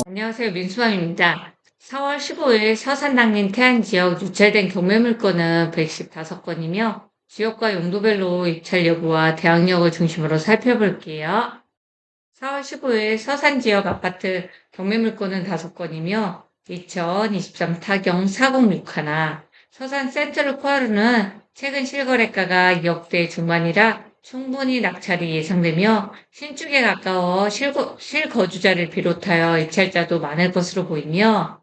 안녕하세요. 민수맘입니다. 4월 15일 서산 당린 태안 지역 유찰된 경매 물건은 115건이며 지역과 용도별로 입찰 여부와 대항력을 중심으로 살펴볼게요. 4월 15일 서산 지역 아파트 경매 물건은 5건이며 2023 타경 406하나, 서산 센트럴 코아루는 최근 실거래가가 2억대 중반이라 충분히 낙찰이 예상되며 신축에 가까워 실거주자를 비롯하여 입찰자도 많을 것으로 보이며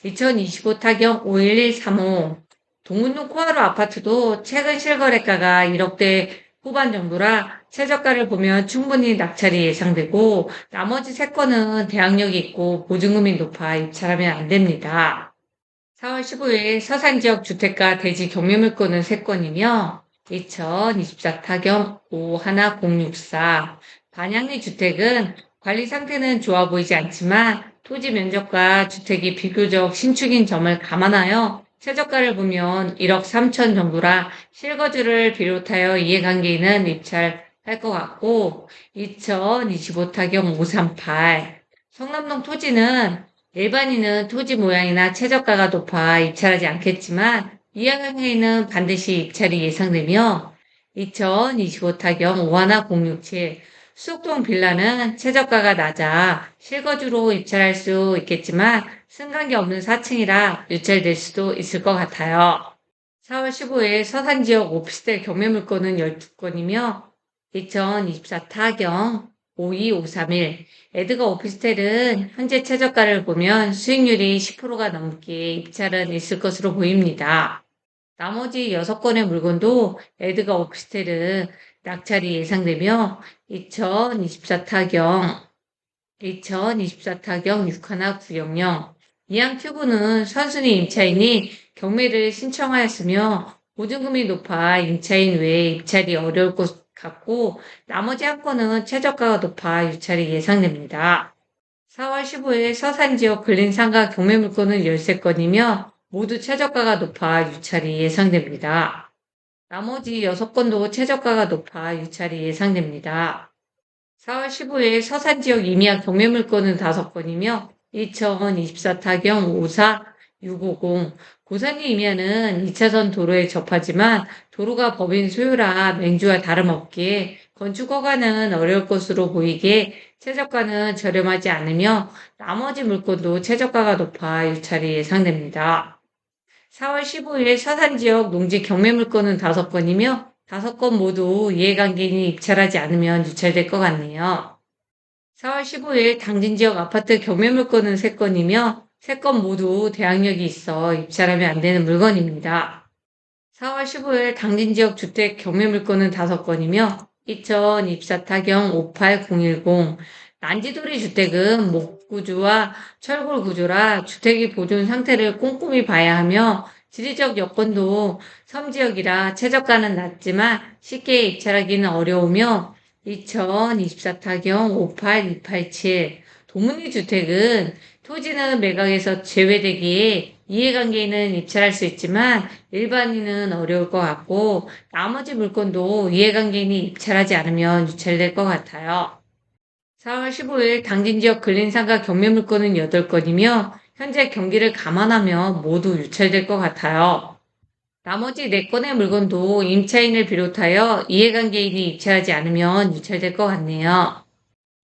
2025 타경 51135 동문동 코아루 아파트도 최근 실거래가가 1억대 후반 정도라 최저가를 보면 충분히 낙찰이 예상되고 나머지 3건은 대항력이 있고 보증금이 높아 입찰하면 안 됩니다. 4월 15일 서산 지역 주택가 대지 경매 물건은 3건이며 2024 타경 51064 반양리 주택은 관리 상태는 좋아 보이지 않지만 토지 면적과 주택이 비교적 신축인 점을 감안하여 최저가를 보면 1억 3천 정도라 실거주를 비롯하여 이해관계 있는 입찰할 것 같고 2025 타경 538 성남동 토지는 일반인은 토지 모양이나 최저가가 높아 입찰하지 않겠지만 이하강에는 반드시 입찰이 예상되며 2025 타경 51067 수옥동 빌라는 최저가가 낮아 실거주로 입찰할 수 있겠지만 승강기 없는 4층이라 유찰될 수도 있을 것 같아요. 4월 15일 서산 지역 오피스텔 경매 물건은 12건이며 2024 타경 52531 에드가 오피스텔은 현재 최저가를 보면 수익률이 10%가 넘게 입찰은 있을 것으로 보입니다. 나머지 6건의 물건도 에드가 오피스텔은 낙찰이 예상되며 2024 타경 61900 이항 큐브는 선순위 임차인이 경매를 신청하였으며 보증금이 높아 임차인 외에 입찰이 어려울 것 같고 나머지 한 건은 최저가가 높아 유찰이 예상됩니다. 4월 15일 서산 지역 근린상가 경매 물건은 13건이며 모두 최저가가 높아 유찰이 예상됩니다. 나머지 6건도 최저가가 높아 유찰이 예상됩니다. 4월 15일 서산 지역 임야 경매 물건은 5건이며 2024 타경 54650 고산리 임야는 2차선 도로에 접하지만 도로가 법인 소유라 맹주와 다름없기에 건축 허가는 어려울 것으로 보이기에 최저가는 저렴하지 않으며 나머지 물건도 최저가가 높아 유찰이 예상됩니다. 4월 15일 서산 지역 농지 경매 물건은 5건이며 5건 모두 이해관계인이 입찰하지 않으면 유찰될 것 같네요. 4월 15일 당진 지역 아파트 경매 물건은 3건이며 3건 모두 대항력이 있어 입찰하면 안 되는 물건입니다. 4월 15일 당진 지역 주택 경매 물건은 5건이며 2024 타경 58010 난지도리 주택은 목구조와 철골 구조라 주택의 보존 상태를 꼼꼼히 봐야 하며 지리적 여건도 섬지역이라 최저가는 낮지만 쉽게 입찰하기는 어려우며 2024 타경 58287 도문리 주택은 토지는 매각에서 제외되기에 이해관계인은 입찰할 수 있지만 일반인은 어려울 것 같고 나머지 물건도 이해관계인이 입찰하지 않으면 유찰될 것 같아요. 4월 15일 당진 지역 근린상가 경매 물건은 8건이며 현재 경기를 감안하면 모두 유찰될 것 같아요. 나머지 4건의 물건도 임차인을 비롯하여 이해관계인이 입찰하지 않으면 유찰될 것 같네요.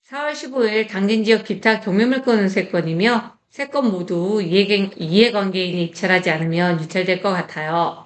4월 15일 당진 지역 기타 경매 물건은 3건이며 3건 모두 이해관계인이 입찰하지 않으면 유찰될 것 같아요.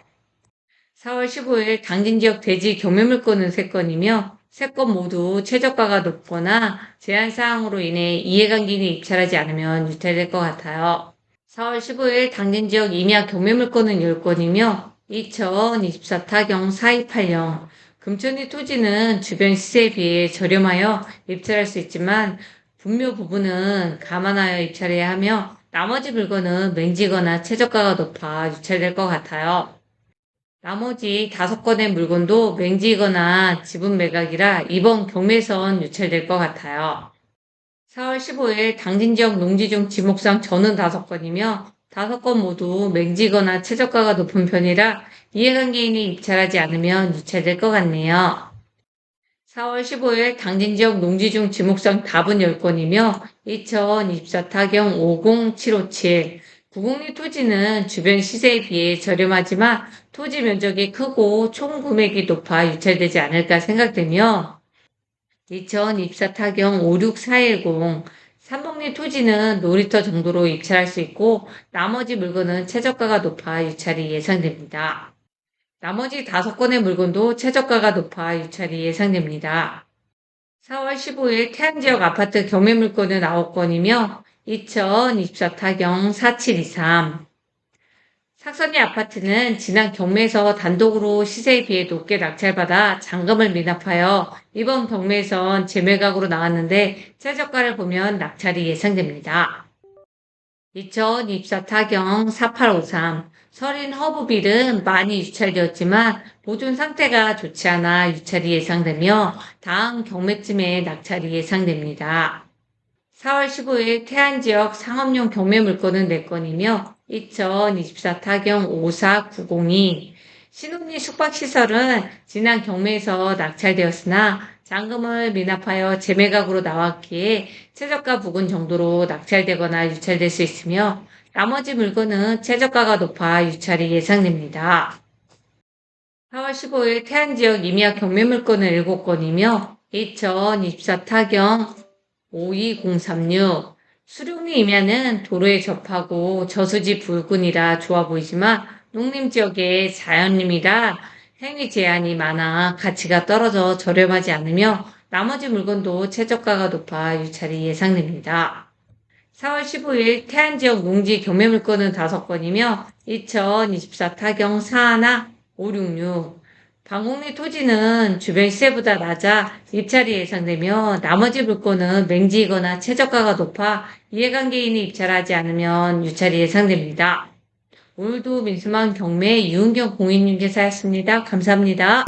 4월 15일 당진 지역 대지 경매 물건은 3건이며 3건 모두 최저가가 높거나 제한사항으로 인해 이해관계인이 입찰하지 않으면 유찰될 것 같아요. 4월 15일 당진 지역 임야 경매 물건은 10건이며 2024 타경 4280 금천리 토지는 주변 시세에 비해 저렴하여 입찰할 수 있지만 분묘 부분은 감안하여 입찰해야 하며 나머지 물건은 맹지거나 최저가가 높아 유찰될 것 같아요. 나머지 5건의 물건도 맹지거나 지분 매각이라 이번 경매선 유찰될 것 같아요. 4월 15일 당진 지역 농지 중 지목상 저는 5건이며 5건 모두 맹지거나 최저가가 높은 편이라 이해관계인이 입찰하지 않으면 유찰될 것 같네요. 4월 15일 당진 지역 농지 중 지목상 답은 10건이며 2024 타경 50757 구곡리 토지는 주변 시세에 비해 저렴하지만 토지 면적이 크고 총 금액이 높아 유찰되지 않을까 생각되며 2024 타경 56410 삼봉리 토지는 놀이터 정도로 입찰할 수 있고 나머지 물건은 최저가가 높아 유찰이 예상됩니다. 나머지 5건의 물건도 최저가가 높아 유찰이 예상됩니다. 4월 15일 태안 지역 아파트 경매 물건은 9건이며 2024 타경 4723 삭선리 아파트는 지난 경매에서 단독으로 시세에 비해 높게 낙찰받아 잔금을 미납하여 이번 경매에선 재매각으로 나왔는데 최저가를 보면 낙찰이 예상됩니다. 2024 타경 4853 서린 허브빌은 많이 유찰되었지만 보존 상태가 좋지 않아 유찰이 예상되며 다음 경매쯤에 낙찰이 예상됩니다. 4월 15일 태안 지역 상업용 경매 물건은 4건이며 2024 타경 54902 신혼리 숙박시설은 지난 경매에서 낙찰되었으나 잔금을 미납하여 재매각으로 나왔기에 최저가 부근 정도로 낙찰되거나 유찰될 수 있으며 나머지 물건은 최저가가 높아 유찰이 예상됩니다. 4월 15일 태안 지역 임야 경매 물건은 7건이며 2024 타경 52036 수룡리 임야는 도로에 접하고 저수지 부근이라 좋아 보이지만 농림지역의 자연림이라 행위 제한이 많아 가치가 떨어져 저렴하지 않으며 나머지 물건도 최저가가 높아 유찰이 예상됩니다. 4월 15일 태안지역 농지 경매 물건은 5건이며 2024 타경 41566 방공리 토지는 주변 시세보다 낮아 입찰이 예상되며 나머지 물건은 맹지이거나 최저가가 높아 이해관계인이 입찰하지 않으면 유찰이 예상됩니다. 오늘도 민수만 경매 유은경 공인중개사였습니다. 감사합니다.